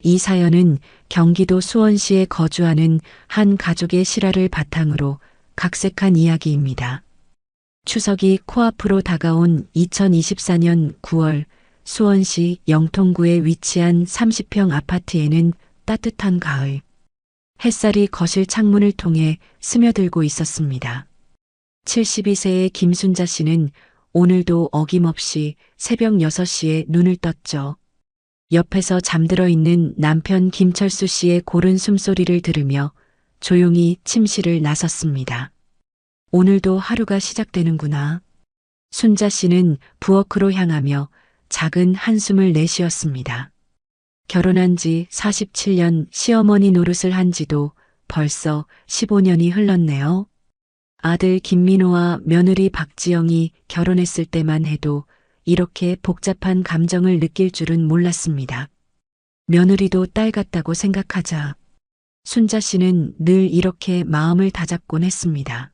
이 사연은 경기도 수원시에 거주하는 한 가족의 실화를 바탕으로 각색한 이야기입니다. 추석이 코앞으로 다가온 2024년 9월 수원시 영통구에 위치한 30평 아파트에는 따뜻한 가을, 햇살이 거실 창문을 통해 스며들고 있었습니다. 72세의 김순자 씨는 오늘도 어김없이 새벽 6시에 눈을 떴죠. 옆에서 잠들어 있는 남편 김철수 씨의 고른 숨소리를 들으며 조용히 침실을 나섰습니다. 오늘도 하루가 시작되는구나. 순자 씨는 부엌으로 향하며 작은 한숨을 내쉬었습니다. 결혼한 지 47년 시어머니 노릇을 한 지도 벌써 15년이 흘렀네요. 아들 김민호와 며느리 박지영이 결혼했을 때만 해도 이렇게 복잡한 감정을 느낄 줄은 몰랐습니다. 며느리도 딸 같다고 생각하자. 순자 씨는 늘 이렇게 마음을 다잡곤 했습니다.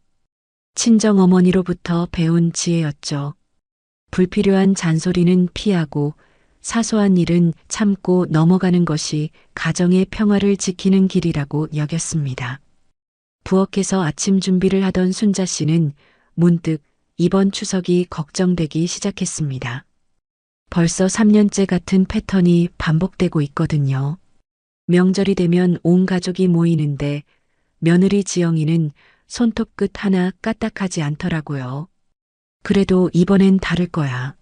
친정어머니로부터 배운 지혜였죠. 불필요한 잔소리는 피하고 사소한 일은 참고 넘어가는 것이 가정의 평화를 지키는 길이라고 여겼습니다. 부엌에서 아침 준비를 하던 순자 씨는 문득 이번 추석이 걱정되기 시작했습니다. 벌써 3년째 같은 패턴이 반복되고 있거든요. 명절이 되면 온 가족이 모이는데 며느리 지영이는 손톱끝 하나 까딱하지 않더라고요. 그래도 이번엔 다를 거야.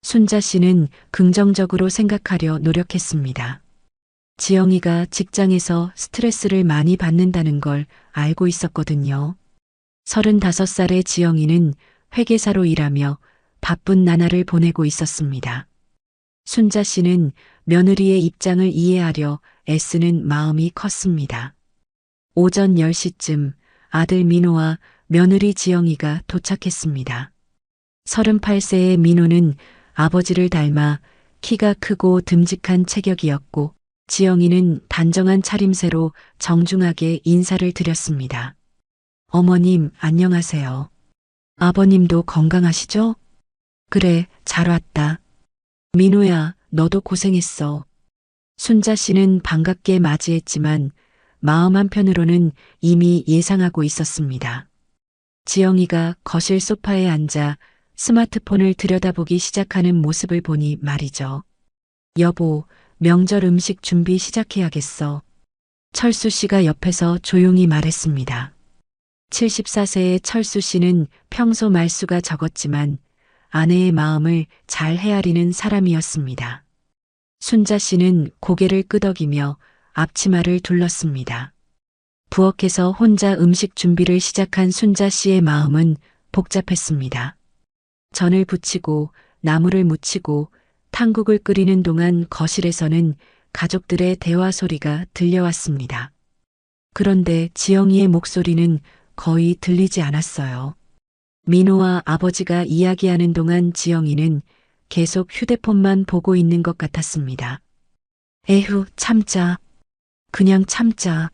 순자 씨는 긍정적으로 생각하려 노력했습니다. 지영이가 직장에서 스트레스를 많이 받는다는 걸 알고 있었거든요. 35살의 지영이는 회계사로 일하며 바쁜 나날을 보내고 있었습니다. 순자 씨는 며느리의 입장을 이해하려 애쓰는 마음이 컸습니다. 오전 10시쯤 아들 민호와 며느리 지영이가 도착했습니다. 38세의 민호는 아버지를 닮아 키가 크고 듬직한 체격이었고 지영이는 단정한 차림새로 정중하게 인사를 드렸습니다. 어머님, 안녕하세요. 아버님도 건강하시죠? 그래, 잘 왔다. 민호야, 너도 고생했어. 순자 씨는 반갑게 맞이했지만 마음 한편으로는 이미 예상하고 있었습니다. 지영이가 거실 소파에 앉아 스마트폰을 들여다보기 시작하는 모습을 보니 말이죠. 여보, 명절 음식 준비 시작해야겠어. 철수 씨가 옆에서 조용히 말했습니다. 74세의 철수 씨는 평소 말수가 적었지만 아내의 마음을 잘 헤아리는 사람이었습니다. 순자 씨는 고개를 끄덕이며 앞치마를 둘렀습니다. 부엌에서 혼자 음식 준비를 시작한 순자 씨의 마음은 복잡했습니다. 전을 부치고 나물을 무치고 탕국을 끓이는 동안 거실에서는 가족들의 대화 소리가 들려왔습니다. 그런데 지영이의 목소리는 거의 들리지 않았어요. 민호와 아버지가 이야기하는 동안 지영이는 계속 휴대폰만 보고 있는 것 같았습니다. 에휴, 참자. 그냥 참자.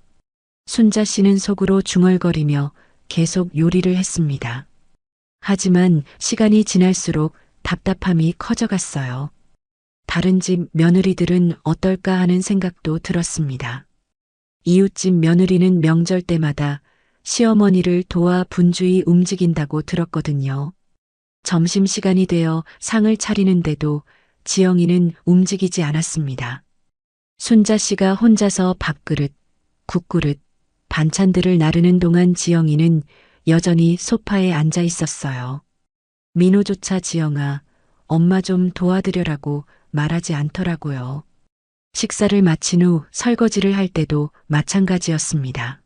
순자 씨는 속으로 중얼거리며 계속 요리를 했습니다. 하지만 시간이 지날수록 답답함이 커져갔어요. 다른 집 며느리들은 어떨까 하는 생각도 들었습니다. 이웃집 며느리는 명절 때마다 시어머니를 도와 분주히 움직인다고 들었거든요. 점심시간이 되어 상을 차리는데도 지영이는 움직이지 않았습니다. 순자 씨가 혼자서 밥그릇, 국그릇, 반찬들을 나르는 동안 지영이는 여전히 소파에 앉아 있었어요. 민호조차 지영아, 엄마 좀 도와드려라고 말하지 않더라고요. 식사를 마친 후 설거지를 할 때도 마찬가지였습니다.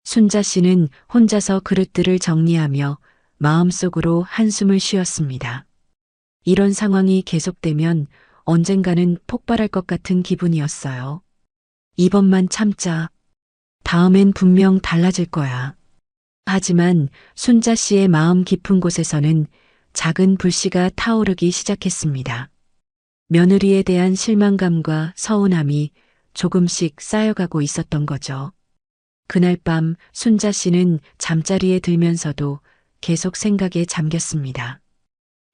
순자 씨는 혼자서 그릇들을 정리하며 마음속으로 한숨을 쉬었습니다. 이런 상황이 계속되면 언젠가는 폭발할 것 같은 기분이었어요. 이번만 참자. 다음엔 분명 달라질 거야. 하지만 순자 씨의 마음 깊은 곳에서는 작은 불씨가 타오르기 시작했습니다. 며느리에 대한 실망감과 서운함이 조금씩 쌓여가고 있었던 거죠. 그날 밤 순자 씨는 잠자리에 들면서도 계속 생각에 잠겼습니다.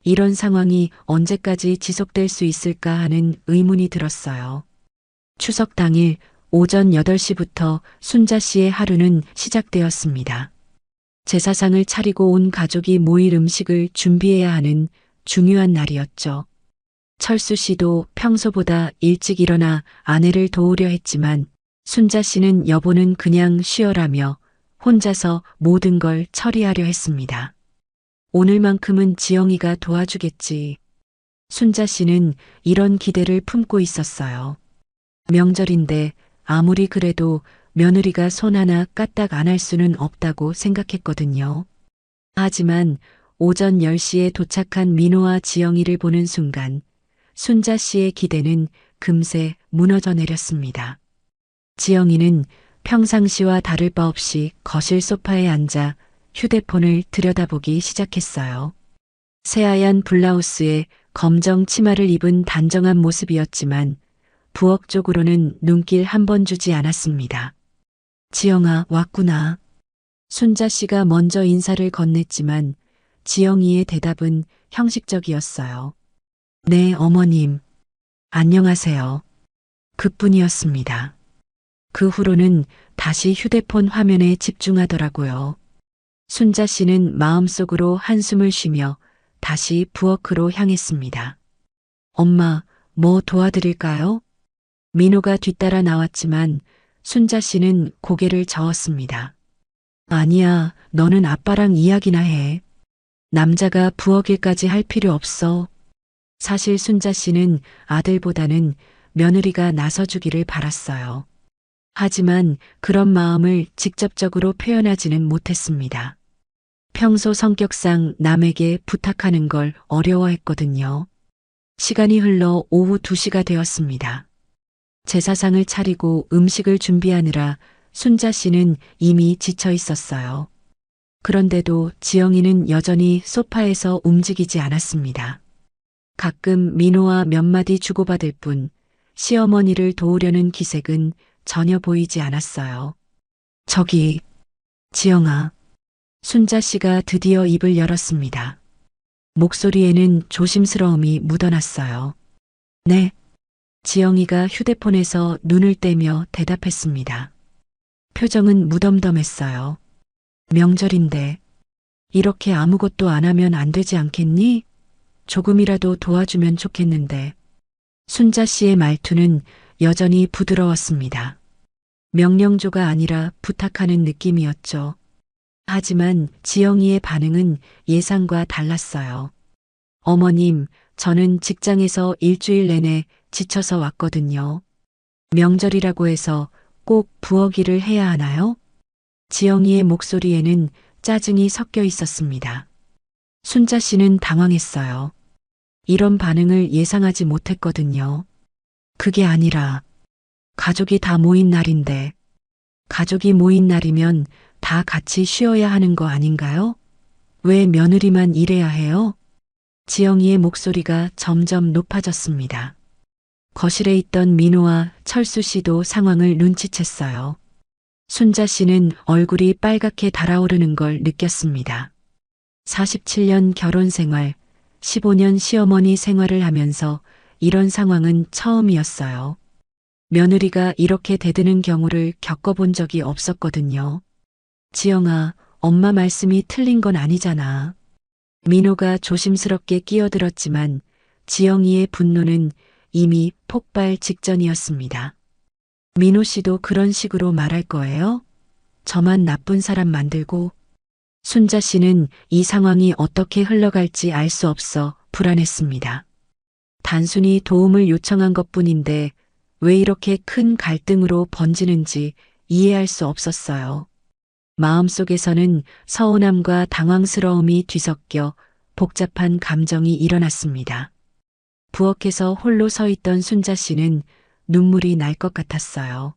이런 상황이 언제까지 지속될 수 있을까 하는 의문이 들었어요. 추석 당일 오전 8시부터 순자 씨의 하루는 시작되었습니다. 제사상을 차리고 온 가족이 모일 음식을 준비해야 하는 중요한 날이었죠. 철수 씨도 평소보다 일찍 일어나 아내를 도우려 했지만 순자 씨는 여보는 그냥 쉬어라며 혼자서 모든 걸 처리하려 했습니다. 오늘만큼은 지영이가 도와주겠지. 순자 씨는 이런 기대를 품고 있었어요. 명절인데 아무리 그래도 며느리가 손 하나 까딱 안 할 수는 없다고 생각했거든요. 하지만 오전 10시에 도착한 민호와 지영이를 보는 순간 순자 씨의 기대는 금세 무너져 내렸습니다. 지영이는 평상시와 다를 바 없이 거실 소파에 앉아 휴대폰을 들여다보기 시작했어요. 새하얀 블라우스에 검정 치마를 입은 단정한 모습이었지만 부엌 쪽으로는 눈길 한 번 주지 않았습니다. 지영아, 왔구나. 순자 씨가 먼저 인사를 건넸지만 지영이의 대답은 형식적이었어요. 네, 어머님. 안녕하세요. 그뿐이었습니다. 그 후로는 다시 휴대폰 화면에 집중하더라고요. 순자 씨는 마음속으로 한숨을 쉬며 다시 부엌으로 향했습니다. 엄마, 뭐 도와드릴까요? 민호가 뒤따라 나왔지만 순자 씨는 고개를 저었습니다. 아니야, 너는 아빠랑 이야기나 해. 남자가 부엌 일까지 할 필요 없어. 사실 순자 씨는 아들보다는 며느리가 나서주기를 바랐어요. 하지만 그런 마음을 직접적으로 표현하지는 못했습니다. 평소 성격상 남에게 부탁하는 걸 어려워했거든요. 시간이 흘러 오후 2시가 되었습니다. 제사상을 차리고 음식을 준비하느라 순자 씨는 이미 지쳐 있었어요. 그런데도 지영이는 여전히 소파에서 움직이지 않았습니다. 가끔 민호와 몇 마디 주고받을 뿐 시어머니를 도우려는 기색은 전혀 보이지 않았어요. 저기, 지영아. 순자 씨가 드디어 입을 열었습니다. 목소리에는 조심스러움이 묻어났어요. 네. 지영이가 휴대폰에서 눈을 떼며 대답했습니다. 표정은 무덤덤했어요. 명절인데 이렇게 아무것도 안 하면 안 되지 않겠니? 조금이라도 도와주면 좋겠는데. 순자 씨의 말투는 여전히 부드러웠습니다. 명령조가 아니라 부탁하는 느낌이었죠. 하지만 지영이의 반응은 예상과 달랐어요. 어머님, 저는 직장에서 일주일 내내 지쳐서 왔거든요. 명절이라고 해서 꼭 부엌 일을 해야 하나요? 지영이의 목소리에는 짜증이 섞여 있었습니다. 순자 씨는 당황했어요. 이런 반응을 예상하지 못했거든요. 그게 아니라 가족이 다 모인 날인데 가족이 모인 날이면 다 같이 쉬어야 하는 거 아닌가요? 왜 며느리만 일해야 해요? 지영이의 목소리가 점점 높아졌습니다. 거실에 있던 민호와 철수 씨도 상황을 눈치챘어요. 순자 씨는 얼굴이 빨갛게 달아오르는 걸 느꼈습니다. 47년 결혼 생활, 15년 시어머니 생활을 하면서 이런 상황은 처음이었어요. 며느리가 이렇게 대드는 경우를 겪어본 적이 없었거든요. 지영아, 엄마 말씀이 틀린 건 아니잖아. 민호가 조심스럽게 끼어들었지만 지영이의 분노는 이미 폭발 직전이었습니다. 민호 씨도 그런 식으로 말할 거예요? 저만 나쁜 사람 만들고. 순자 씨는 이 상황이 어떻게 흘러갈지 알 수 없어 불안했습니다. 단순히 도움을 요청한 것뿐인데 왜 이렇게 큰 갈등으로 번지는지 이해할 수 없었어요. 마음속에서는 서운함과 당황스러움이 뒤섞여 복잡한 감정이 일어났습니다. 부엌에서 홀로 서 있던 순자 씨는 눈물이 날 것 같았어요.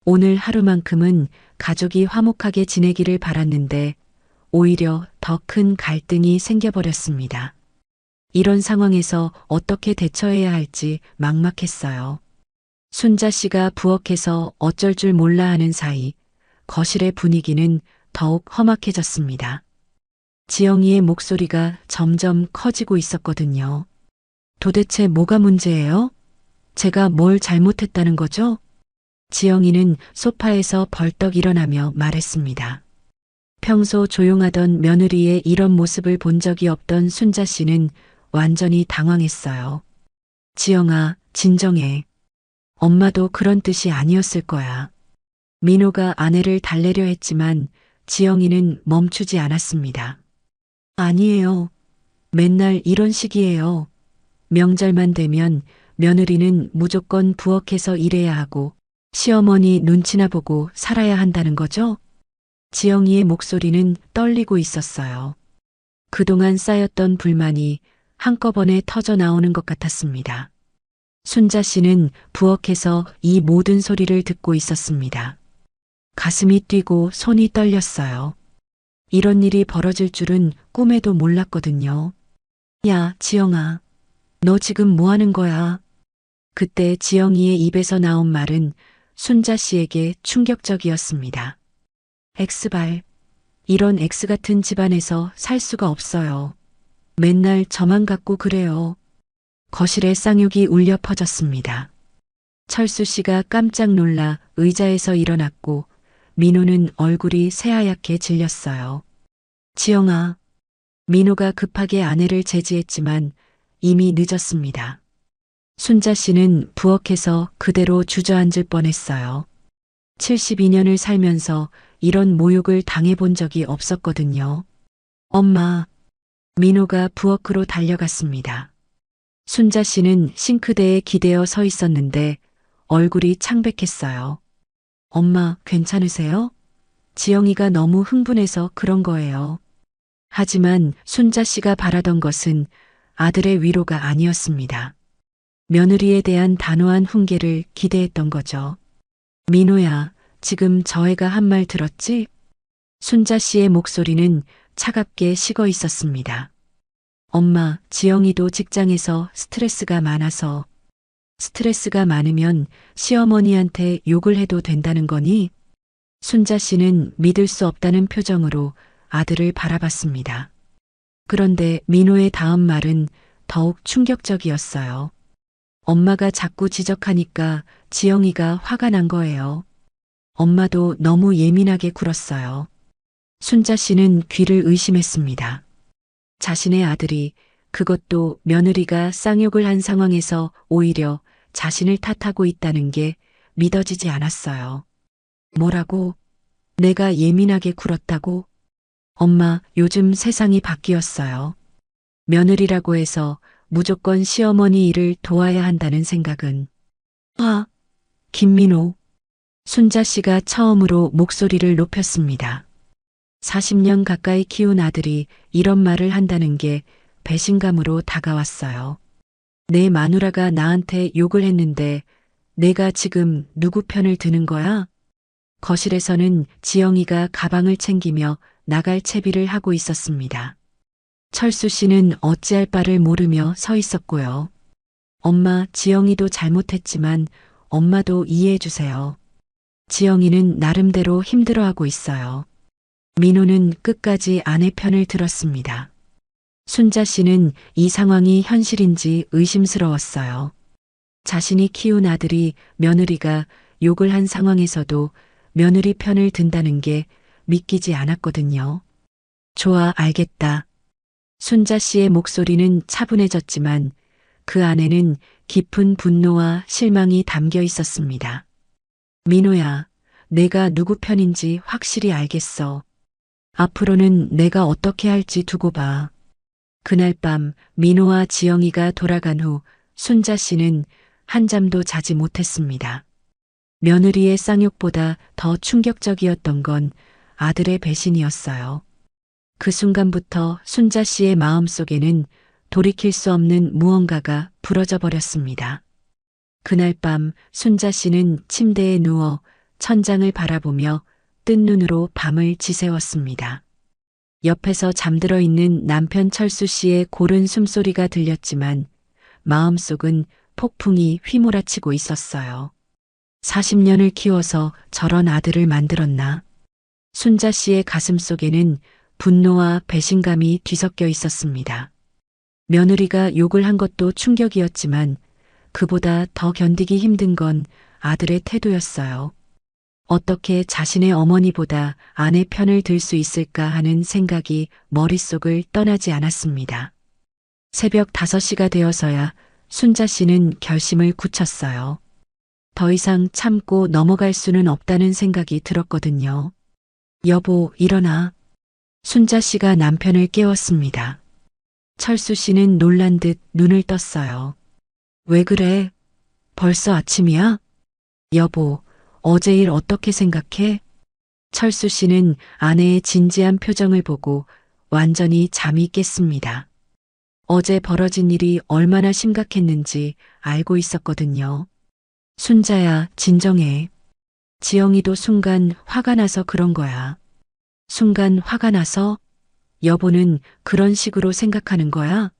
오늘 하루만큼은 가족이 화목하게 지내기를 바랐는데 오히려 더 큰 갈등이 생겨버렸습니다. 이런 상황에서 어떻게 대처해야 할지 막막했어요. 순자 씨가 부엌에서 어쩔 줄 몰라 하는 사이 거실의 분위기는 더욱 험악해졌습니다. 지영이의 목소리가 점점 커지고 있었거든요. 도대체 뭐가 문제예요? 제가 뭘 잘못했다는 거죠? 지영이는 소파에서 벌떡 일어나며 말했습니다. 평소 조용하던 며느리의 이런 모습을 본 적이 없던 순자 씨는 완전히 당황했어요. 지영아, 진정해. 엄마도 그런 뜻이 아니었을 거야. 민호가 아내를 달래려 했지만 지영이는 멈추지 않았습니다. 아니에요. 맨날 이런 식이에요. 명절만 되면 며느리는 무조건 부엌에서 일해야 하고 시어머니 눈치나 보고 살아야 한다는 거죠? 지영이의 목소리는 떨리고 있었어요. 그동안 쌓였던 불만이 한꺼번에 터져 나오는 것 같았습니다. 순자 씨는 부엌에서 이 모든 소리를 듣고 있었습니다. 가슴이 뛰고 손이 떨렸어요. 이런 일이 벌어질 줄은 꿈에도 몰랐거든요. 야, 지영아. 너 지금 뭐 하는 거야? 그때 지영이의 입에서 나온 말은 순자 씨에게 충격적이었습니다. 엑스발. 이런 엑스 같은 집안에서 살 수가 없어요. 맨날 저만 갖고 그래요. 거실에 쌍욕이 울려 퍼졌습니다. 철수 씨가 깜짝 놀라 의자에서 일어났고 민호는 얼굴이 새하얗게 질렸어요. 지영아. 민호가 급하게 아내를 제지했지만 이미 늦었습니다. 순자 씨는 부엌에서 그대로 주저앉을 뻔했어요. 72년을 살면서 이런 모욕을 당해본 적이 없었거든요. 엄마. 민호가 부엌으로 달려갔습니다. 순자 씨는 싱크대에 기대어 서 있었는데 얼굴이 창백했어요. 엄마, 괜찮으세요? 지영이가 너무 흥분해서 그런 거예요. 하지만 순자 씨가 바라던 것은 아들의 위로가 아니었습니다. 며느리에 대한 단호한 훈계를 기대했던 거죠. 민호야, 지금 저 애가 한 말 들었지? 순자 씨의 목소리는 차갑게 식어 있었습니다. 엄마, 지영이도 직장에서 스트레스가 많아서. 스트레스가 많으면 시어머니한테 욕을 해도 된다는 거니? 순자 씨는 믿을 수 없다는 표정으로 아들을 바라봤습니다. 그런데 민호의 다음 말은 더욱 충격적이었어요. 엄마가 자꾸 지적하니까 지영이가 화가 난 거예요. 엄마도 너무 예민하게 굴었어요. 순자 씨는 귀를 의심했습니다. 자신의 아들이, 그것도 며느리가 쌍욕을 한 상황에서 오히려 자신을 탓하고 있다는 게 믿어지지 않았어요. 뭐라고? 내가 예민하게 굴었다고? 엄마, 요즘 세상이 바뀌었어요. 며느리라고 해서 무조건 시어머니 일을 도와야 한다는 생각은. 김민호. 순자 씨가 처음으로 목소리를 높였습니다. 40년 가까이 키운 아들이 이런 말을 한다는 게 배신감으로 다가왔어요. 내 마누라가 나한테 욕을 했는데 내가 지금 누구 편을 드는 거야? 거실에서는 지영이가 가방을 챙기며 나갈 채비를 하고 있었습니다. 철수 씨는 어찌할 바를 모르며 서 있었고요. 엄마, 지영이도 잘못했지만 엄마도 이해해 주세요. 지영이는 나름대로 힘들어하고 있어요. 민호는 끝까지 아내 편을 들었습니다. 순자 씨는 이 상황이 현실인지 의심스러웠어요. 자신이 키운 아들이 며느리가 욕을 한 상황에서도 며느리 편을 든다는 게 믿기지 않았거든요. 좋아, 알겠다. 순자 씨의 목소리는 차분해졌지만 그 안에는 깊은 분노와 실망이 담겨 있었습니다. 민호야, 내가 누구 편인지 확실히 알겠어. 앞으로는 내가 어떻게 할지 두고 봐. 그날 밤 민호와 지영이가 돌아간 후 순자 씨는 한잠도 자지 못했습니다. 며느리의 쌍욕보다 더 충격적이었던 건 아들의 배신이었어요. 그 순간부터 순자 씨의 마음속에는 돌이킬 수 없는 무언가가 부러져 버렸습니다. 그날 밤 순자 씨는 침대에 누워 천장을 바라보며 뜬 눈으로 밤을 지새웠습니다. 옆에서 잠들어 있는 남편 철수 씨의 고른 숨소리가 들렸지만 마음속은 폭풍이 휘몰아치고 있었어요. 40년을 키워서 저런 아들을 만들었나? 순자 씨의 가슴 속에는 분노와 배신감이 뒤섞여 있었습니다. 며느리가 욕을 한 것도 충격이었지만 그보다 더 견디기 힘든 건 아들의 태도였어요. 어떻게 자신의 어머니보다 아내 편을 들 수 있을까 하는 생각이 머릿속을 떠나지 않았습니다. 새벽 5시가 되어서야 순자 씨는 결심을 굳혔어요. 더 이상 참고 넘어갈 수는 없다는 생각이 들었거든요. 여보, 일어나. 순자 씨가 남편을 깨웠습니다. 철수 씨는 놀란 듯 눈을 떴어요. 왜 그래? 벌써 아침이야? 여보, 어제 일 어떻게 생각해? 철수 씨는 아내의 진지한 표정을 보고 완전히 잠이 깼습니다. 어제 벌어진 일이 얼마나 심각했는지 알고 있었거든요. 순자야, 진정해. 지영이도 순간 화가 나서 그런 거야. 순간 화가 나서? 여보는 그런 식으로 생각하는 거야?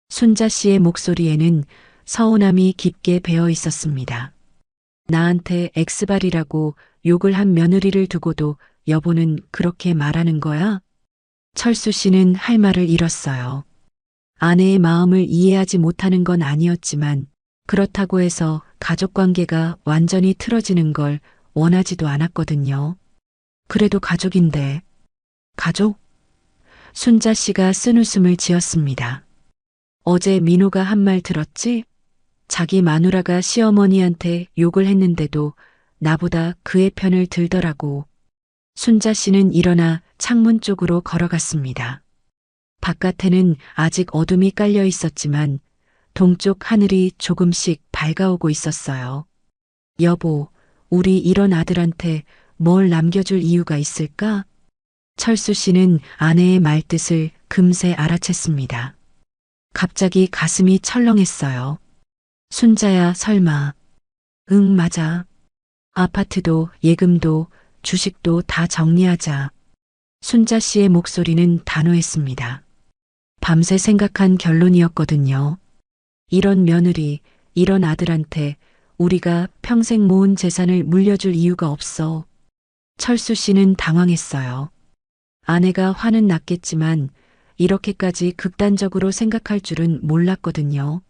순자 씨의 목소리에는 서운함이 깊게 배어 있었습니다. 나한테 엑스발이라고 욕을 한 며느리를 두고도 여보는 그렇게 말하는 거야? 철수 씨는 할 말을 잃었어요. 아내의 마음을 이해하지 못하는 건 아니었지만 그렇다고 해서 가족 관계가 완전히 틀어지는 걸 원하지도 않았거든요. 그래도 가족인데. 가족? 순자 씨가 쓴웃음을 지었습니다. 어제 민호가 한 말 들었지? 자기 마누라가 시어머니한테 욕을 했는데도 나보다 그의 편을 들더라고. 순자 씨는 일어나 창문 쪽으로 걸어갔습니다. 바깥에는 아직 어둠이 깔려 있었지만 동쪽 하늘이 조금씩 밝아오고 있었어요. 여보, 우리 이런 아들한테 뭘 남겨줄 이유가 있을까? 철수 씨는 아내의 말뜻을 금세 알아챘습니다. 갑자기 가슴이 철렁했어요. 순자야, 설마. 응, 맞아. 아파트도 예금도 주식도 다 정리하자. 순자 씨의 목소리는 단호했습니다. 밤새 생각한 결론이었거든요. 이런 며느리, 이런 아들한테 우리가 평생 모은 재산을 물려줄 이유가 없어. 철수 씨는 당황했어요. 아내가 화는 났겠지만 이렇게까지 극단적으로 생각할 줄은 몰랐거든요.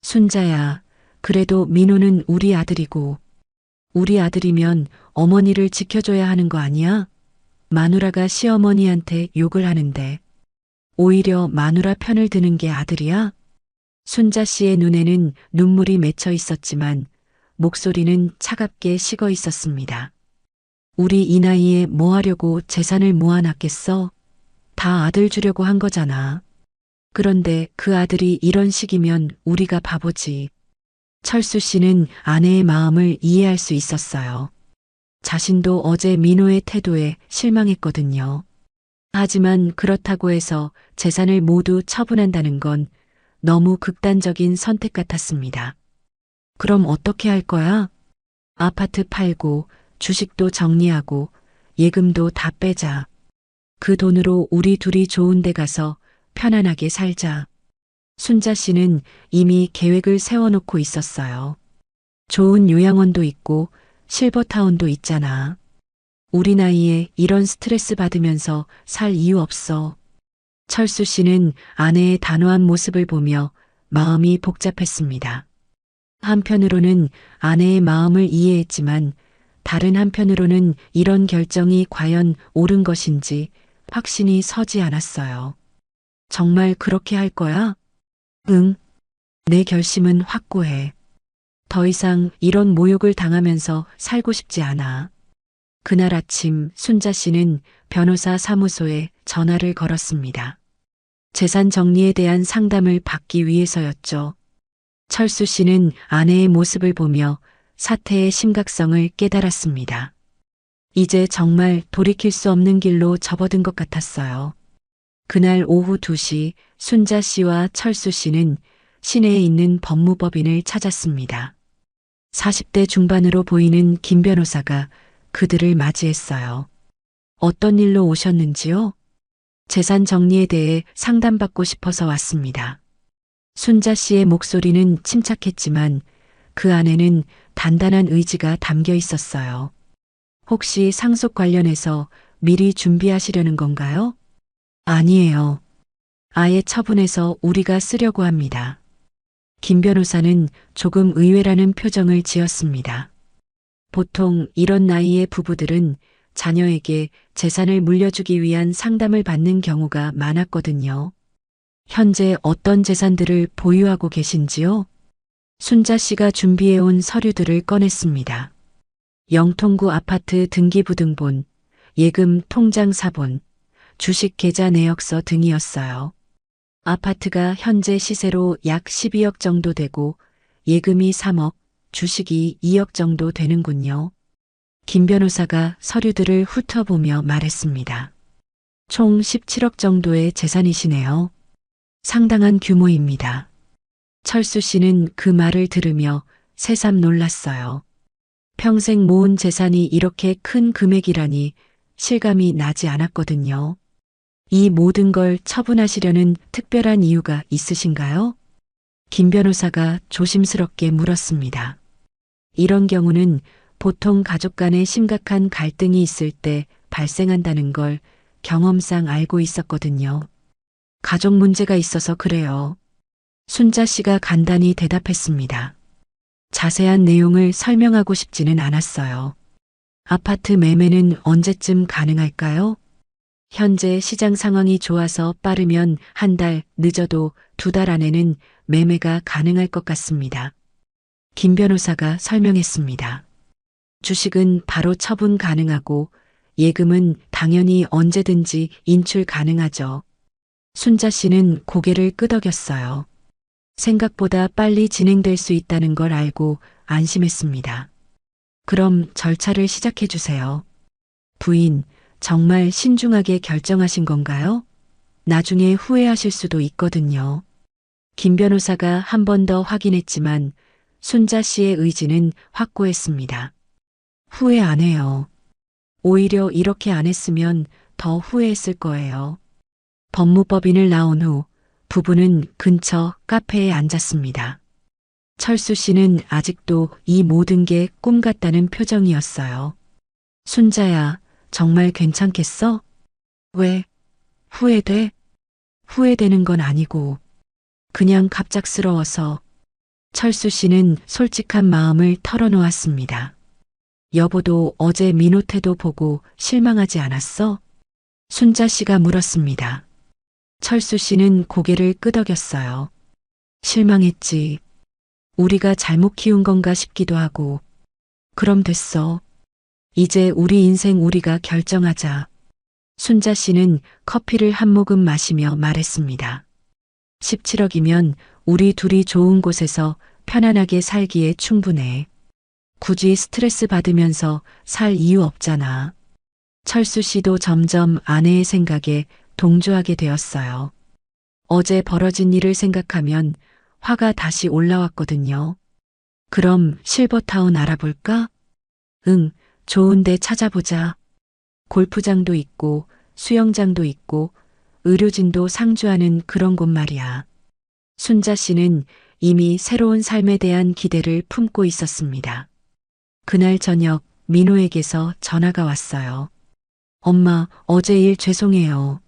순자야, 그래도 민호는 우리 아들이고, 우리 아들이면 어머니를 지켜줘야 하는 거 아니야? 마누라가 시어머니한테 욕을 하는데, 오히려 마누라 편을 드는 게 아들이야? 순자 씨의 눈에는 눈물이 맺혀 있었지만, 목소리는 차갑게 식어 있었습니다. 우리 이 나이에 뭐 하려고 재산을 모아놨겠어? 다 아들 주려고 한 거잖아. 그런데 그 아들이 이런 식이면 우리가 바보지. 철수 씨는 아내의 마음을 이해할 수 있었어요. 자신도 어제 민호의 태도에 실망했거든요. 하지만 그렇다고 해서 재산을 모두 처분한다는 건 너무 극단적인 선택 같았습니다. 그럼 어떻게 할 거야? 아파트 팔고 주식도 정리하고 예금도 다 빼자. 그 돈으로 우리 둘이 좋은 데 가서 편안하게 살자. 순자 씨는 이미 계획을 세워놓고 있었어요. 좋은 요양원도 있고 실버타운도 있잖아. 우리 나이에 이런 스트레스 받으면서 살 이유 없어. 철수 씨는 아내의 단호한 모습을 보며 마음이 복잡했습니다. 한편으로는 아내의 마음을 이해했지만 다른 한편으로는 이런 결정이 과연 옳은 것인지 확신이 서지 않았어요. 정말 그렇게 할 거야? 응. 내 결심은 확고해. 더 이상 이런 모욕을 당하면서 살고 싶지 않아. 그날 아침 순자 씨는 변호사 사무소에 전화를 걸었습니다. 재산 정리에 대한 상담을 받기 위해서였죠. 철수 씨는 아내의 모습을 보며 사태의 심각성을 깨달았습니다. 이제 정말 돌이킬 수 없는 길로 접어든 것 같았어요. 그날 오후 2시 순자 씨와 철수 씨는 시내에 있는 법무법인을 찾았습니다. 40대 중반으로 보이는 김 변호사가 그들을 맞이했어요. 어떤 일로 오셨는지요? 재산 정리에 대해 상담받고 싶어서 왔습니다. 순자 씨의 목소리는 침착했지만 그 안에는 단단한 의지가 담겨 있었어요. 혹시 상속 관련해서 미리 준비하시려는 건가요? 아니에요. 아예 처분해서 우리가 쓰려고 합니다. 김 변호사는 조금 의외라는 표정을 지었습니다. 보통 이런 나이의 부부들은 자녀에게 재산을 물려주기 위한 상담을 받는 경우가 많았거든요. 현재 어떤 재산들을 보유하고 계신지요? 순자 씨가 준비해온 서류들을 꺼냈습니다. 영통구 아파트 등기부등본, 예금 통장 사본, 주식 계좌 내역서 등이었어요. 아파트가 현재 시세로 약 12억 정도 되고 예금이 3억, 주식이 2억 정도 되는군요. 김 변호사가 서류들을 훑어보며 말했습니다. 총 17억 정도의 재산이시네요. 상당한 규모입니다. 철수 씨는 그 말을 들으며 새삼 놀랐어요. 평생 모은 재산이 이렇게 큰 금액이라니 실감이 나지 않았거든요. 이 모든 걸 처분하시려는 특별한 이유가 있으신가요? 김 변호사가 조심스럽게 물었습니다. 이런 경우는 보통 가족 간에 심각한 갈등이 있을 때 발생한다는 걸 경험상 알고 있었거든요. 가족 문제가 있어서 그래요. 순자 씨가 간단히 대답했습니다. 자세한 내용을 설명하고 싶지는 않았어요. 아파트 매매는 언제쯤 가능할까요? 현재 시장 상황이 좋아서 빠르면 한 달, 늦어도 2달 안에는 매매가 가능할 것 같습니다. 김 변호사가 설명했습니다. 주식은 바로 처분 가능하고 예금은 당연히 언제든지 인출 가능하죠. 순자 씨는 고개를 끄덕였어요. 생각보다 빨리 진행될 수 있다는 걸 알고 안심했습니다. 그럼 절차를 시작해 주세요. 부인, 정말 신중하게 결정하신 건가요? 나중에 후회하실 수도 있거든요. 김 변호사가 한 번 더 확인했지만 순자 씨의 의지는 확고했습니다. 후회 안 해요. 오히려 이렇게 안 했으면 더 후회했을 거예요. 법무법인을 나온 후 부부는 근처 카페에 앉았습니다. 철수 씨는 아직도 이 모든 게 꿈 같다는 표정이었어요. 순자야, 정말 괜찮겠어? 왜? 후회돼? 후회되는 건 아니고 그냥 갑작스러워서. 철수 씨는 솔직한 마음을 털어놓았습니다. 여보도 어제 민호 태도 보고 실망하지 않았어? 순자 씨가 물었습니다. 철수 씨는 고개를 끄덕였어요. 실망했지. 우리가 잘못 키운 건가 싶기도 하고. 그럼 됐어. 이제 우리 인생 우리가 결정하자. 순자 씨는 커피를 한 모금 마시며 말했습니다. 17억이면 우리 둘이 좋은 곳에서 편안하게 살기에 충분해. 굳이 스트레스 받으면서 살 이유 없잖아. 철수 씨도 점점 아내의 생각에 동조하게 되었어요. 어제 벌어진 일을 생각하면 화가 다시 올라왔거든요. 그럼 실버타운 알아볼까? 응, 좋은 데 찾아보자. 골프장도 있고 수영장도 있고 의료진도 상주하는 그런 곳 말이야. 순자 씨는 이미 새로운 삶에 대한 기대를 품고 있었습니다. 그날 저녁 민호에게서 전화가 왔어요. 엄마, 어제 일 죄송해요.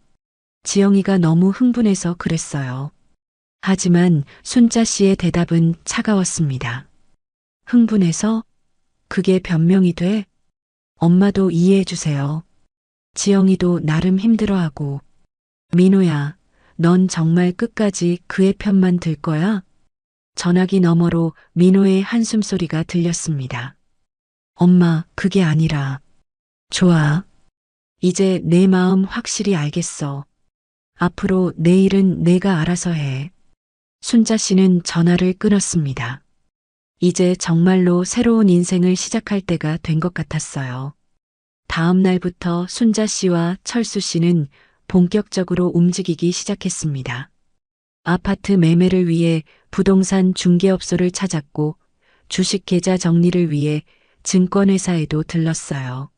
지영이가 너무 흥분해서 그랬어요. 하지만 순자 씨의 대답은 차가웠습니다. 흥분해서? 그게 변명이 돼? 엄마도 이해해 주세요. 지영이도 나름 힘들어하고. 민호야, 넌 정말 끝까지 그의 편만 들 거야? 전화기 너머로 민호의 한숨소리가 들렸습니다. 엄마, 그게 아니라. 좋아. 이제 내 마음 확실히 알겠어. 앞으로 내 일은 내가 알아서 해. 순자 씨는 전화를 끊었습니다. 이제 정말로 새로운 인생을 시작할 때가 된 것 같았어요. 다음 날부터 순자 씨와 철수 씨는 본격적으로 움직이기 시작했습니다. 아파트 매매를 위해 부동산 중개업소를 찾았고 주식 계좌 정리를 위해 증권회사에도 들렀어요.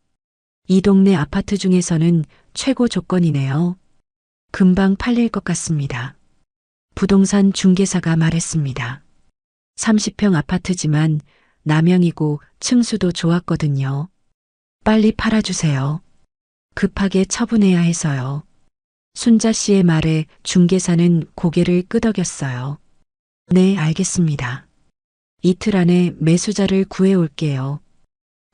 이 동네 아파트 중에서는 최고 조건이네요. 금방 팔릴 것 같습니다. 부동산 중개사가 말했습니다. 30평 아파트지만 남양이고 층수도 좋았거든요. 빨리 팔아주세요. 급하게 처분해야 해서요. 순자 씨의 말에 중개사는 고개를 끄덕였어요. 네, 알겠습니다. 이틀 안에 매수자를 구해올게요.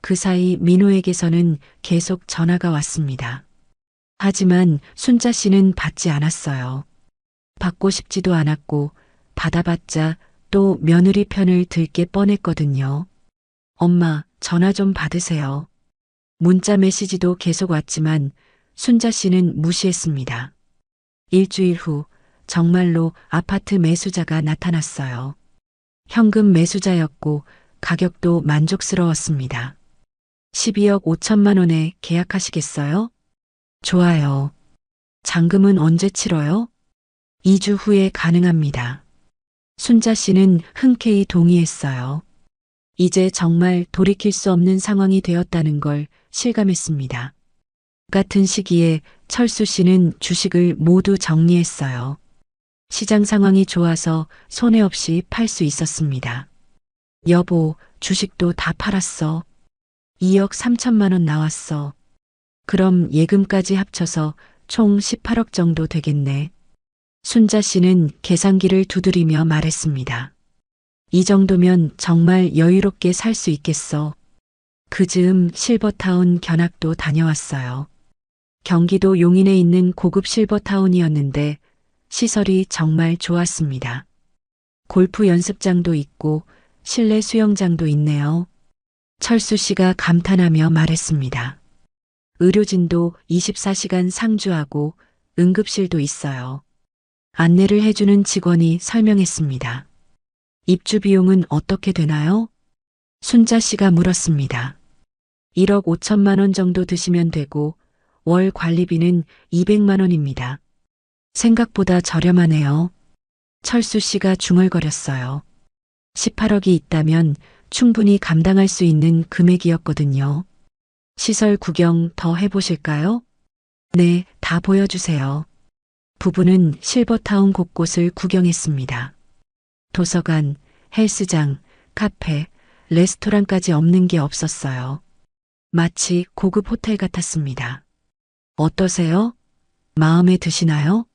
그 사이 민호에게서는 계속 전화가 왔습니다. 하지만 순자 씨는 받지 않았어요. 받고 싶지도 않았고 받아봤자 또 며느리 편을 들게 뻔했거든요. 엄마, 전화 좀 받으세요. 문자 메시지도 계속 왔지만 순자 씨는 무시했습니다. 일주일 후 정말로 아파트 매수자가 나타났어요. 현금 매수자였고 가격도 만족스러웠습니다. 12억 5천만 원에 계약하시겠어요? 좋아요. 잔금은 언제 치러요? 2주 후에 가능합니다. 순자 씨는 흔쾌히 동의했어요. 이제 정말 돌이킬 수 없는 상황이 되었다는 걸 실감했습니다. 같은 시기에 철수 씨는 주식을 모두 정리했어요. 시장 상황이 좋아서 손해 없이 팔 수 있었습니다. 여보, 주식도 다 팔았어. 2억 3천만 원 나왔어. 그럼 예금까지 합쳐서 총 18억 정도 되겠네. 순자 씨는 계산기를 두드리며 말했습니다. 이 정도면 정말 여유롭게 살 수 있겠어. 그 즈음 실버타운 견학도 다녀왔어요. 경기도 용인에 있는 고급 실버타운이었는데 시설이 정말 좋았습니다. 골프 연습장도 있고 실내 수영장도 있네요. 철수 씨가 감탄하며 말했습니다. 의료진도 24시간 상주하고 응급실도 있어요. 안내를 해주는 직원이 설명했습니다. 입주 비용은 어떻게 되나요? 순자 씨가 물었습니다. 1억 5천만 원 정도 드시면 되고 월 관리비는 200만 원입니다. 생각보다 저렴하네요. 철수 씨가 중얼거렸어요. 18억이 있다면 충분히 감당할 수 있는 금액이었거든요. 시설 구경 더 해보실까요? 네, 다 보여주세요. 부부는 실버타운 곳곳을 구경했습니다. 도서관, 헬스장, 카페, 레스토랑까지 없는 게 없었어요. 마치 고급 호텔 같았습니다. 어떠세요? 마음에 드시나요?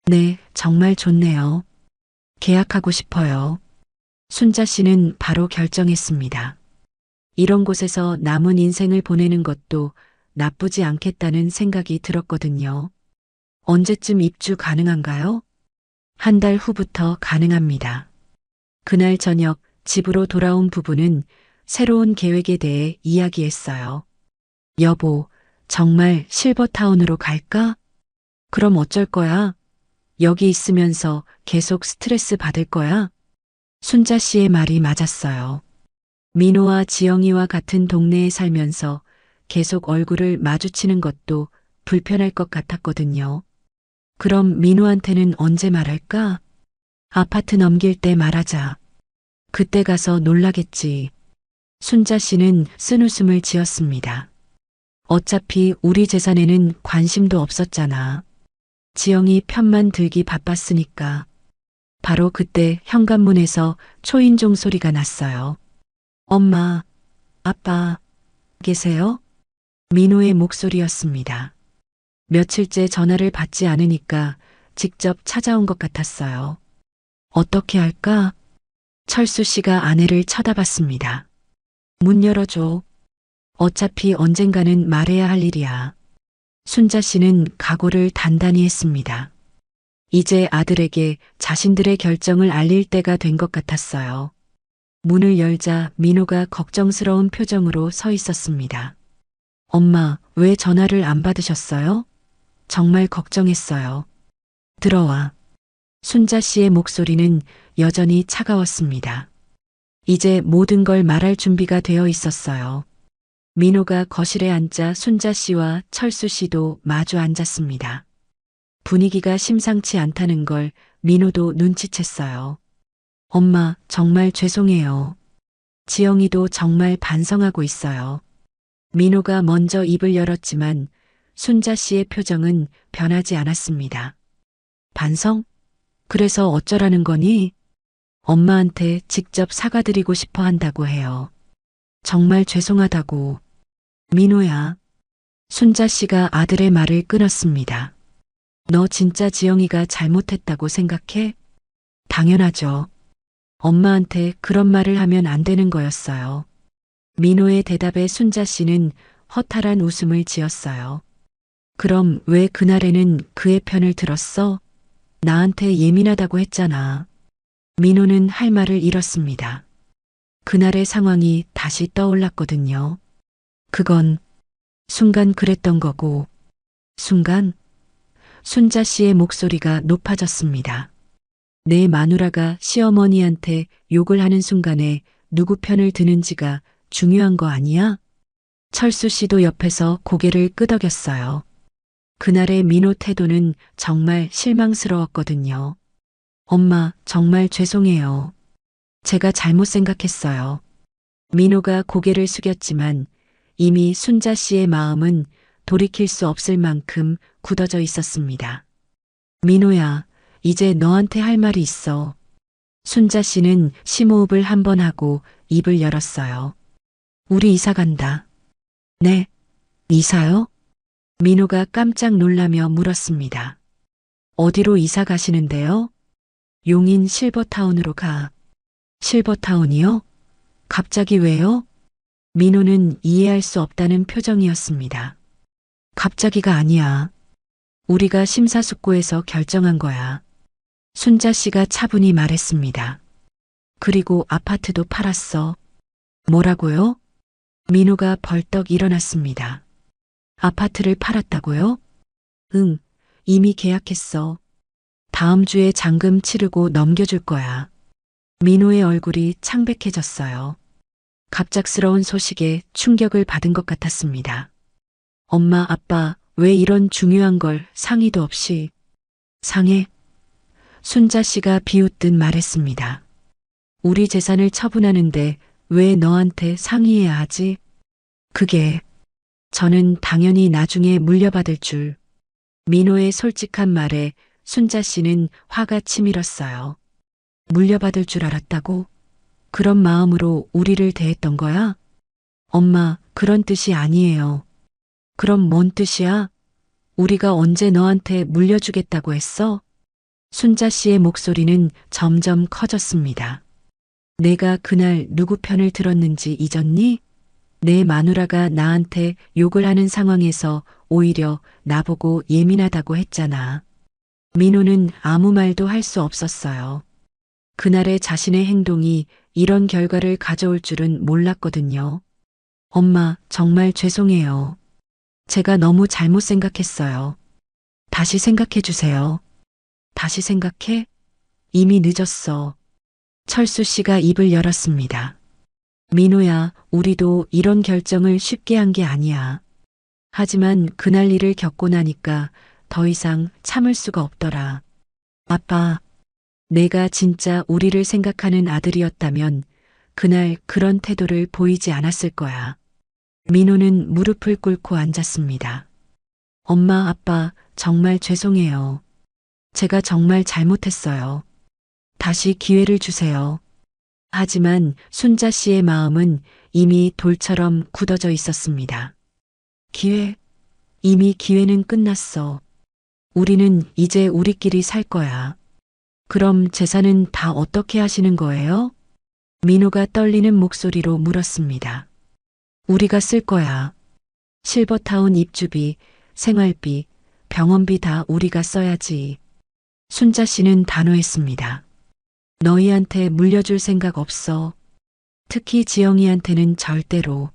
네, 정말 좋네요. 계약하고 싶어요. 순자 씨는 바로 결정했습니다. 이런 곳에서 남은 인생을 보내는 것도 나쁘지 않겠다는 생각이 들었거든요. 언제쯤 입주 가능한가요? 한 달 후부터 가능합니다. 그날 저녁 집으로 돌아온 부부는 새로운 계획에 대해 이야기했어요. 여보, 정말 실버타운으로 갈까? 그럼 어쩔 거야? 여기 있으면서 계속 스트레스 받을 거야? 순자 씨의 말이 맞았어요. 민호와 지영이와 같은 동네에 살면서 계속 얼굴을 마주치는 것도 불편할 것 같았거든요. 그럼 민호한테는 언제 말할까? 아파트 넘길 때 말하자. 그때 가서 놀라겠지. 순자 씨는 쓴웃음을 지었습니다. 어차피 우리 재산에는 관심도 없었잖아. 지영이 편만 들기 바빴으니까. 바로 그때 현관문에서 초인종 소리가 났어요. 엄마, 아빠, 계세요? 민호의 목소리였습니다. 며칠째 전화를 받지 않으니까 직접 찾아온 것 같았어요. 어떻게 할까? 철수 씨가 아내를 쳐다봤습니다. 문 열어줘. 어차피 언젠가는 말해야 할 일이야. 순자 씨는 각오를 단단히 했습니다. 이제 아들에게 자신들의 결정을 알릴 때가 된 것 같았어요. 문을 열자 민호가 걱정스러운 표정으로 서 있었습니다. 엄마, 왜 전화를 안 받으셨어요? 정말 걱정했어요. 들어와. 순자 씨의 목소리는 여전히 차가웠습니다. 이제 모든 걸 말할 준비가 되어 있었어요. 민호가 거실에 앉자 순자 씨와 철수 씨도 마주 앉았습니다. 분위기가 심상치 않다는 걸 민호도 눈치챘어요. 엄마, 정말 죄송해요. 지영이도 정말 반성하고 있어요. 민호가 먼저 입을 열었지만 순자 씨의 표정은 변하지 않았습니다. 반성? 그래서 어쩌라는 거니? 엄마한테 직접 사과드리고 싶어 한다고 해요. 정말 죄송하다고. 민호야. 순자 씨가 아들의 말을 끊었습니다. 너 진짜 지영이가 잘못했다고 생각해? 당연하죠. 엄마한테 그런 말을 하면 안 되는 거였어요. 민호의 대답에 순자 씨는 허탈한 웃음을 지었어요. 그럼 왜 그날에는 그의 편을 들었어? 나한테 예민하다고 했잖아. 민호는 할 말을 잃었습니다. 그날의 상황이 다시 떠올랐거든요. 그건 순간 그랬던 거고, 순간 순자 씨의 목소리가 높아졌습니다. 내 마누라가 시어머니한테 욕을 하는 순간에 누구 편을 드는지가 중요한 거 아니야? 철수 씨도 옆에서 고개를 끄덕였어요. 그날의 민호 태도는 정말 실망스러웠거든요. 엄마, 정말 죄송해요. 제가 잘못 생각했어요. 민호가 고개를 숙였지만 이미 순자 씨의 마음은 돌이킬 수 없을 만큼 굳어져 있었습니다. 민호야, 이제 너한테 할 말이 있어. 순자 씨는 심호흡을 한 번 하고 입을 열었어요. 우리 이사 간다. 네, 이사요? 민호가 깜짝 놀라며 물었습니다. 어디로 이사 가시는데요? 용인 실버타운으로 가. 실버타운이요? 갑자기 왜요? 민호는 이해할 수 없다는 표정이었습니다. 갑자기가 아니야. 우리가 심사숙고해서 결정한 거야. 순자 씨가 차분히 말했습니다. 그리고 아파트도 팔았어. 뭐라고요? 민호가 벌떡 일어났습니다. 아파트를 팔았다고요? 응, 이미 계약했어. 다음 주에 잔금 치르고 넘겨줄 거야. 민호의 얼굴이 창백해졌어요. 갑작스러운 소식에 충격을 받은 것 같았습니다. 엄마, 아빠, 왜 이런 중요한 걸 상의도 없이. 상해? 순자 씨가 비웃듯 말했습니다. 우리 재산을 처분하는데 왜 너한테 상의해야 하지? 그게 저는 당연히 나중에 물려받을 줄. 민호의 솔직한 말에 순자 씨는 화가 치밀었어요. 물려받을 줄 알았다고? 그런 마음으로 우리를 대했던 거야? 엄마, 그런 뜻이 아니에요. 그럼 뭔 뜻이야? 우리가 언제 너한테 물려주겠다고 했어? 순자 씨의 목소리는 점점 커졌습니다. 내가 그날 누구 편을 들었는지 잊었니? 내 마누라가 나한테 욕을 하는 상황에서 오히려 나보고 예민하다고 했잖아. 민호는 아무 말도 할 수 없었어요. 그날의 자신의 행동이 이런 결과를 가져올 줄은 몰랐거든요. 엄마, 정말 죄송해요. 제가 너무 잘못 생각했어요. 다시 생각해 주세요. 다시 생각해? 이미 늦었어. 철수 씨가 입을 열었습니다. 민호야, 우리도 이런 결정을 쉽게 한 게 아니야. 하지만 그날 일을 겪고 나니까 더 이상 참을 수가 없더라. 아빠, 내가 진짜 우리를 생각하는 아들이었다면 그날 그런 태도를 보이지 않았을 거야. 민호는 무릎을 꿇고 앉았습니다. 엄마, 아빠, 정말 죄송해요. 제가 정말 잘못했어요. 다시 기회를 주세요. 하지만 순자 씨의 마음은 이미 돌처럼 굳어져 있었습니다. 기회? 이미 기회는 끝났어. 우리는 이제 우리끼리 살 거야. 그럼 재산은 다 어떻게 하시는 거예요? 민호가 떨리는 목소리로 물었습니다. 우리가 쓸 거야. 실버타운 입주비, 생활비, 병원비 다 우리가 써야지. 순자 씨는 단호했습니다. 너희한테 물려줄 생각 없어. 특히 지영이한테는 절대로.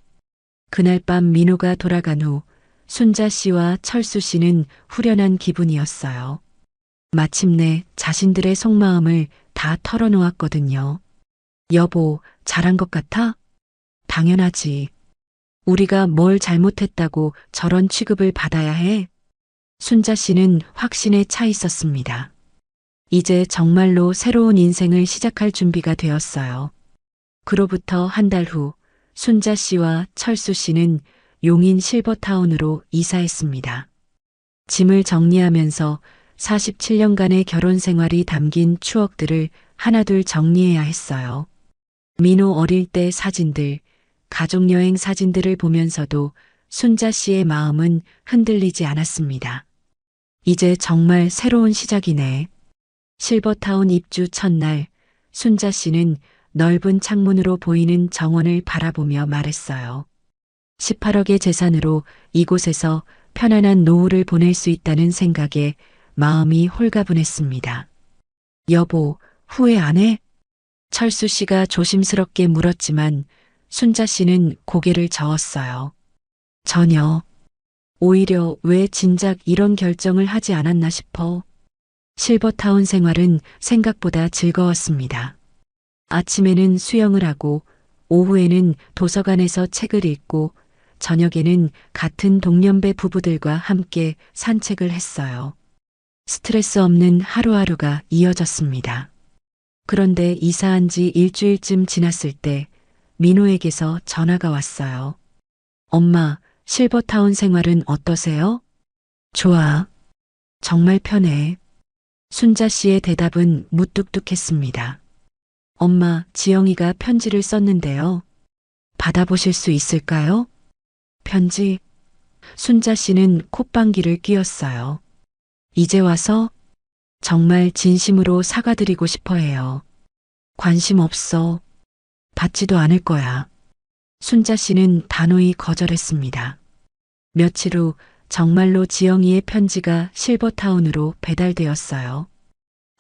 그날 밤 민호가 돌아간 후 순자 씨와 철수 씨는 후련한 기분이었어요. 마침내 자신들의 속마음을 다 털어놓았거든요. 여보, 잘한 것 같아? 당연하지. 우리가 뭘 잘못했다고 저런 취급을 받아야 해? 순자 씨는 확신에 차 있었습니다. 이제 정말로 새로운 인생을 시작할 준비가 되었어요. 그로부터 한 달 후 순자 씨와 철수 씨는 용인 실버타운으로 이사했습니다. 짐을 정리하면서 47년간의 결혼 생활이 담긴 추억들을 하나둘 정리해야 했어요. 민호 어릴 때 사진들, 가족여행 사진들을 보면서도 순자 씨의 마음은 흔들리지 않았습니다. 이제 정말 새로운 시작이네. 실버타운 입주 첫날, 순자 씨는 넓은 창문으로 보이는 정원을 바라보며 말했어요. 18억의 재산으로 이곳에서 편안한 노후를 보낼 수 있다는 생각에 마음이 홀가분했습니다. 여보, 후회 안 해? 철수 씨가 조심스럽게 물었지만 순자 씨는 고개를 저었어요. 전혀. 오히려 왜 진작 이런 결정을 하지 않았나 싶어. 실버타운 생활은 생각보다 즐거웠습니다. 아침에는 수영을 하고 오후에는 도서관에서 책을 읽고 저녁에는 같은 동년배 부부들과 함께 산책을 했어요. 스트레스 없는 하루하루가 이어졌습니다. 그런데 이사한 지 일주일쯤 지났을 때 민호에게서 전화가 왔어요. 엄마, 실버타운 생활은 어떠세요? 좋아. 정말 편해. 순자 씨의 대답은 무뚝뚝했습니다. 엄마, 지영이가 편지를 썼는데요. 받아보실 수 있을까요? 편지? 순자 씨는 콧방귀를 뀌었어요. 이제 와서? 정말 진심으로 사과드리고 싶어 해요. 관심 없어. 받지도 않을 거야. 순자 씨는 단호히 거절했습니다. 며칠 후 정말로 지영이의 편지가 실버타운으로 배달되었어요.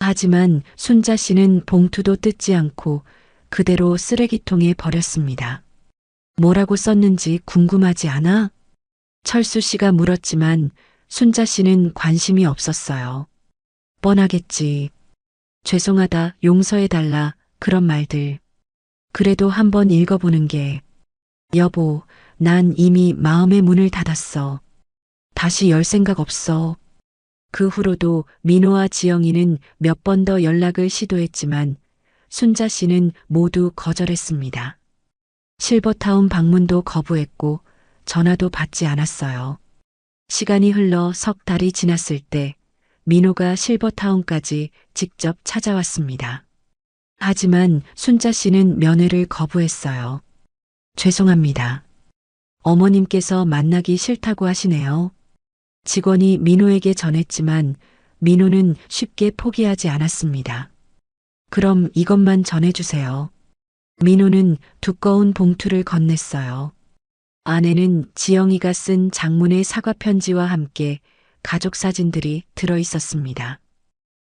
하지만 순자 씨는 봉투도 뜯지 않고 그대로 쓰레기통에 버렸습니다. 뭐라고 썼는지 궁금하지 않아? 철수 씨가 물었지만 순자 씨는 관심이 없었어요. 뻔하겠지. 죄송하다, 용서해달라, 그런 말들. 그래도 한번 읽어보는 게. 여보, 난 이미 마음의 문을 닫았어. 다시 열 생각 없어. 그 후로도 민호와 지영이는 몇 번 더 연락을 시도했지만 순자 씨는 모두 거절했습니다. 실버타운 방문도 거부했고 전화도 받지 않았어요. 시간이 흘러 석 달이 지났을 때 민호가 실버타운까지 직접 찾아왔습니다. 하지만 순자 씨는 면회를 거부했어요. 죄송합니다. 어머님께서 만나기 싫다고 하시네요. 직원이 민호에게 전했지만 민호는 쉽게 포기하지 않았습니다. 그럼 이것만 전해주세요. 민호는 두꺼운 봉투를 건넸어요. 안에는 지영이가 쓴 장문의 사과 편지와 함께 가족 사진들이 들어 있었습니다.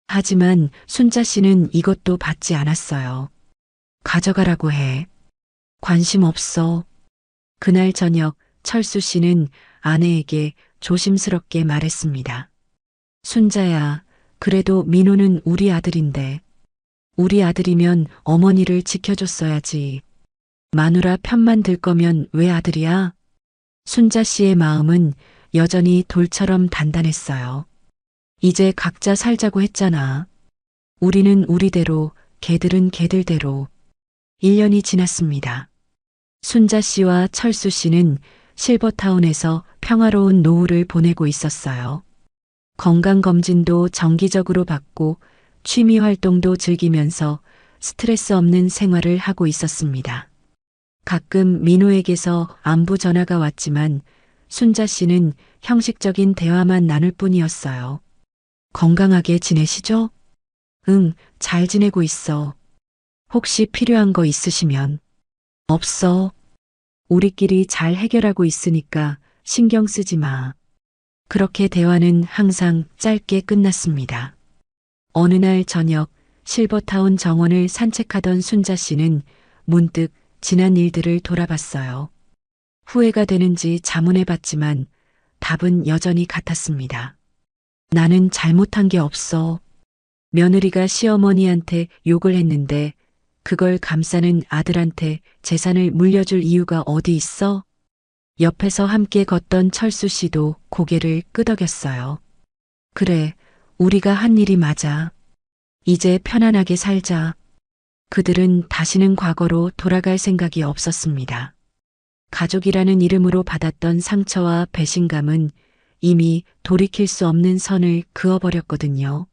하지만 순자 씨는 이것도 받지 않았어요. 가져가라고 해. 관심 없어. 그날 저녁 철수 씨는 아내에게 조심스럽게 말했습니다. 순자야, 그래도 민호는 우리 아들인데. 우리 아들이면 어머니를 지켜줬어야지. 마누라 편만 들 거면 왜 아들이야? 순자 씨의 마음은 여전히 돌처럼 단단했어요. 이제 각자 살자고 했잖아. 우리는 우리대로, 걔들은 걔들대로. 1년이 지났습니다. 순자 씨와 철수 씨는 실버타운에서 평화로운 노후를 보내고 있었어요. 건강검진도 정기적으로 받고 취미 활동도 즐기면서 스트레스 없는 생활을 하고 있었습니다. 가끔 민호에게서 안부 전화가 왔지만 순자 씨는 형식적인 대화만 나눌 뿐이었어요. 건강하게 지내시죠? 응, 잘 지내고 있어. 혹시 필요한 거 있으시면. 없어. 우리끼리 잘 해결하고 있으니까 신경 쓰지 마. 그렇게 대화는 항상 짧게 끝났습니다. 어느 날 저녁 실버타운 정원을 산책하던 순자 씨는 문득 지난 일들을 돌아봤어요. 후회가 되는지 자문해 봤지만 답은 여전히 같았습니다. 나는 잘못한 게 없어. 며느리가 시어머니한테 욕을 했는데 그걸 감싸는 아들한테 재산을 물려줄 이유가 어디 있어? 옆에서 함께 걷던 철수 씨도 고개를 끄덕였어요. 그래, 우리가 한 일이 맞아. 이제 편안하게 살자. 그들은 다시는 과거로 돌아갈 생각이 없었습니다. 가족이라는 이름으로 받았던 상처와 배신감은 이미 돌이킬 수 없는 선을 그어버렸거든요.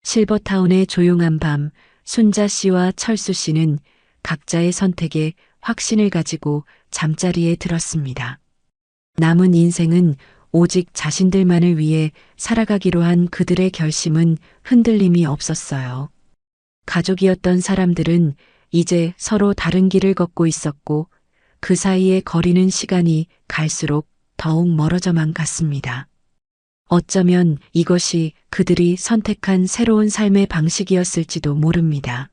실버타운의 조용한 밤, 순자 씨와 철수 씨는 각자의 선택에 확신을 가지고 잠자리에 들었습니다. 남은 인생은 오직 자신들만을 위해 살아가기로 한 그들의 결심은 흔들림이 없었어요. 가족이었던 사람들은 이제 서로 다른 길을 걷고 있었고 그 사이에 거리는 시간이 갈수록 더욱 멀어져만 갔습니다. 어쩌면 이것이 그들이 선택한 새로운 삶의 방식이었을지도 모릅니다.